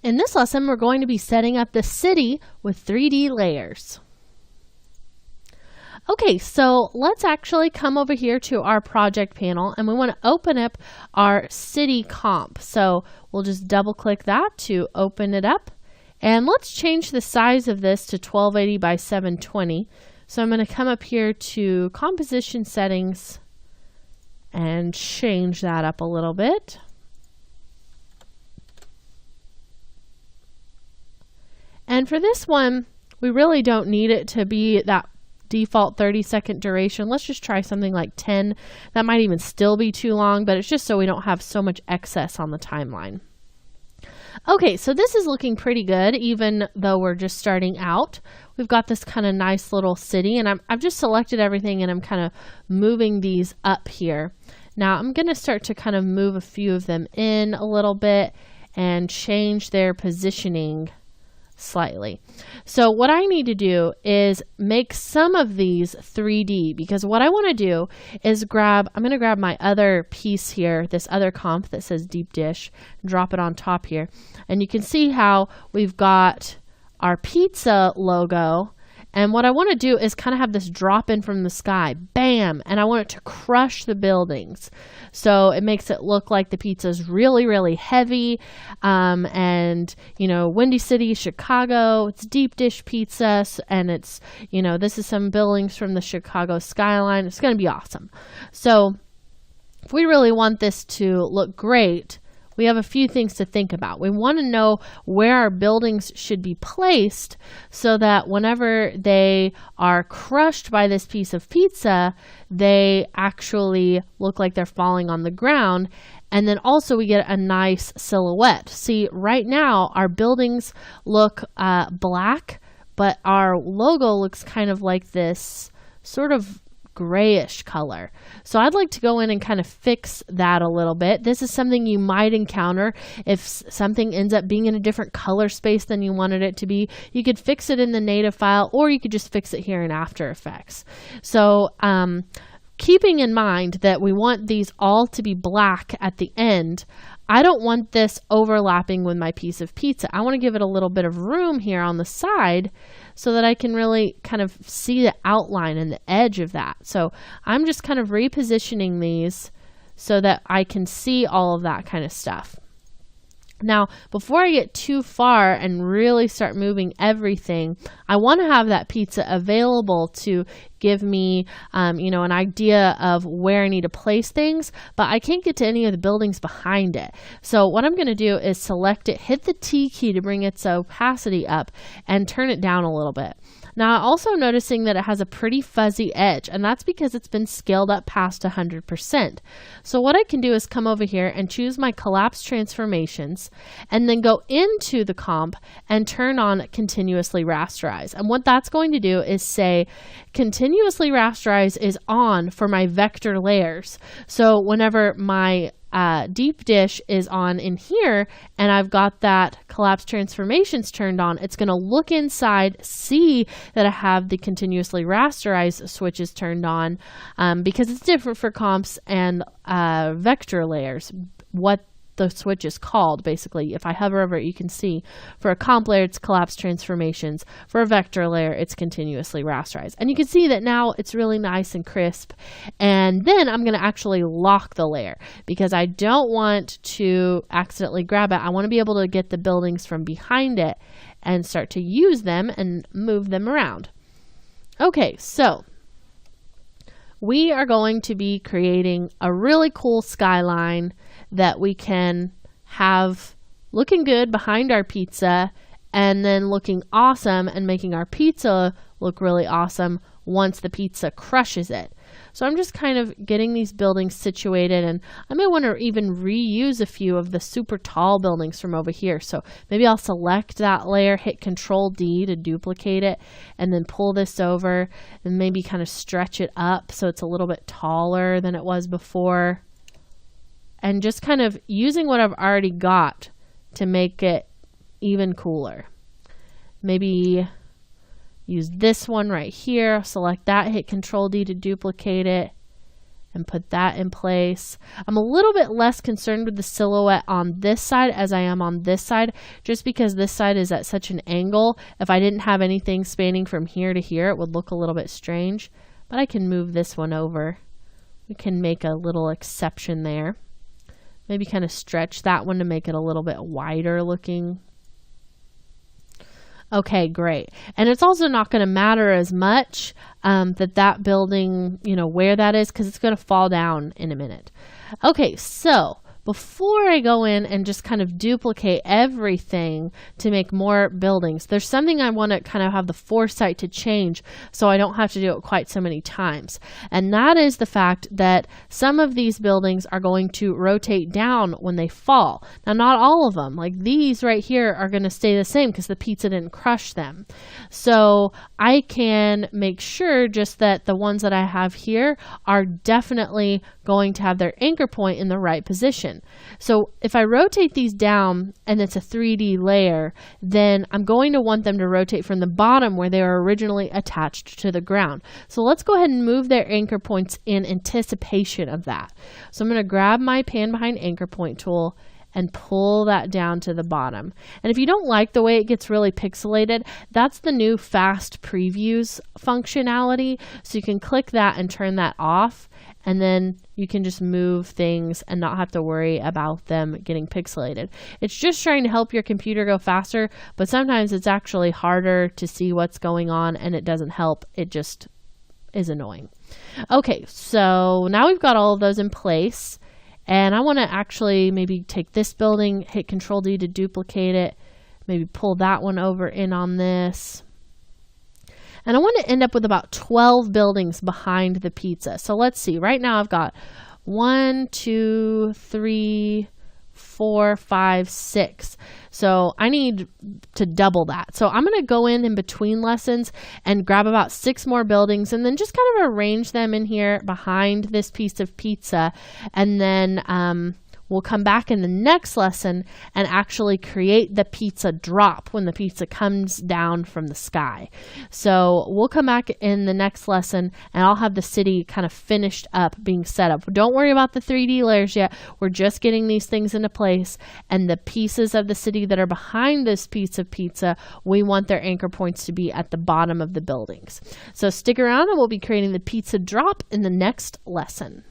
In this lesson, we're going to be setting up the city with 3D layers. Okay, so let's actually come over here to our project panel, and we want to open up our city comp. So we'll just double click that to open it up. And let's change the size of this to 1280 by 720. So I'm going to come up here to composition settings and change that up a little bit. And for this one, we really don't need it to be that default 30-second duration. Let's just try something like 10. That might even still be too long, but it's just so we don't have so much excess on the timeline. Okay, so this is looking pretty good, even though we're just starting out. We've got this kind of nice little city, and I've just selected everything, and I'm kind of moving these up here. Now I'm going to start to kind of move a few of them in a little bit and change their positioning slightly. So what I need to do is make some of these 3D, because what I want to do is I'm going to grab my other piece here, this other comp that says deep dish, and drop it on top here. And you can see how we've got our pizza logo. And what I want to do is kind of have this drop in from the sky, bam, and I want it to crush the buildings. So it makes it look like the pizza is really, really heavy. And, you know, Windy City, Chicago, it's deep dish pizza. And it's, you know, this is some buildings from the Chicago skyline. It's going to be awesome. So if we really want this to look great, we have a few things to think about. We want to know where our buildings should be placed so that whenever they are crushed by this piece of pizza, they actually look like they're falling on the ground. And then also we get a nice silhouette. See, right now our buildings look black, but our logo looks kind of like this sort of grayish color. So I'd like to go in and kind of fix that a little bit. This is something you might encounter if something ends up being in a different color space than you wanted it to be. You could fix it in the native file, or you could just fix it here in After Effects. So keeping in mind that we want these all to be black at the end, I don't want this overlapping with my piece of pizza. I want to give it a little bit of room here on the side so that I can really kind of see the outline and the edge of that. So I'm just kind of repositioning these so that I can see all of that kind of stuff. Now, before I get too far and really start moving everything, I want to have that pizza available to give me, you know, an idea of where I need to place things, but I can't get to any of the buildings behind it. So what I'm going to do is select it, hit the T key to bring its opacity up, and turn it down a little bit. Now, I'm also noticing that it has a pretty fuzzy edge, and that's because it's been scaled up past 100%. So what I can do is come over here and choose my collapse transformations, and then go into the comp and turn on continuously rasterize. And what that's going to do is say continuously rasterize is on for my vector layers. So whenever my deep dish is on in here and I've got that collapse transformations turned on, it's going to look inside, see that I have the continuously rasterize switches turned on, because it's different for comps and vector layers. What the switch is called, basically, if I hover over it, you can see for a comp layer it's collapse transformations, for a vector layer it's continuously rasterize, and you can see that now it's really nice and crisp. And then I'm going to actually lock the layer because I don't want to accidentally grab it. I want to be able to get the buildings from behind it and start to use them and move them around. Okay, so we are going to be creating a really cool skyline that we can have looking good behind our pizza and then looking awesome and making our pizza look really awesome once the pizza crushes it. So I'm just kind of getting these buildings situated, and I may want to even reuse a few of the super tall buildings from over here. So maybe I'll select that layer, hit Control D to duplicate it, and then pull this over and maybe kind of stretch it up so it's a little bit taller than it was before. And just kind of using what I've already got to make it even cooler. Maybe use this one right here, select that, hit Control D to duplicate it, and put that in place. I'm a little bit less concerned with the silhouette on this side as I am on this side, just because this side is at such an angle. If I didn't have anything spanning from here to here, it would look a little bit strange, but I can move this one over. We can make a little exception there. Maybe kind of stretch that one to make it a little bit wider looking. Okay, great. And it's also not going to matter as much that building, where that is, because it's going to fall down in a minute. Okay, so before I go in and just kind of duplicate everything to make more buildings, there's something I want to kind of have the foresight to change so I don't have to do it quite so many times. And that is the fact that some of these buildings are going to rotate down when they fall. Now, not all of them. Like these right here are going to stay the same because the pizza didn't crush them. So I can make sure just that the ones that I have here are definitely going to have their anchor point in the right position. So if I rotate these down and it's a 3D layer, then I'm going to want them to rotate from the bottom where they were originally attached to the ground. So let's go ahead and move their anchor points in anticipation of that. So I'm going to grab my pan behind anchor point tool and pull that down to the bottom. And if you don't like the way it gets really pixelated, that's the new fast previews functionality. So you can click that and turn that off, and then you can just move things and not have to worry about them getting pixelated. It's just trying to help your computer go faster, but sometimes it's actually harder to see what's going on and it doesn't help. It just is annoying. Okay, so now we've got all of those in place. And I want to actually maybe take this building, hit Control D to duplicate it, maybe pull that one over in on this. And I want to end up with about 12 buildings behind the pizza. So let's see, right now I've got 1, 2, 3, 4, 5, 6. So I need to double that. So I'm going to go in between lessons and grab about 6 more buildings and then just kind of arrange them in here behind this piece of pizza. And then we'll come back in the next lesson and actually create the pizza drop when the pizza comes down from the sky. So we'll come back in the next lesson and I'll have the city kind of finished up being set up. Don't worry about the 3D layers yet. We're just getting these things into place, and the pieces of the city that are behind this piece of pizza, we want their anchor points to be at the bottom of the buildings. So stick around and we'll be creating the pizza drop in the next lesson.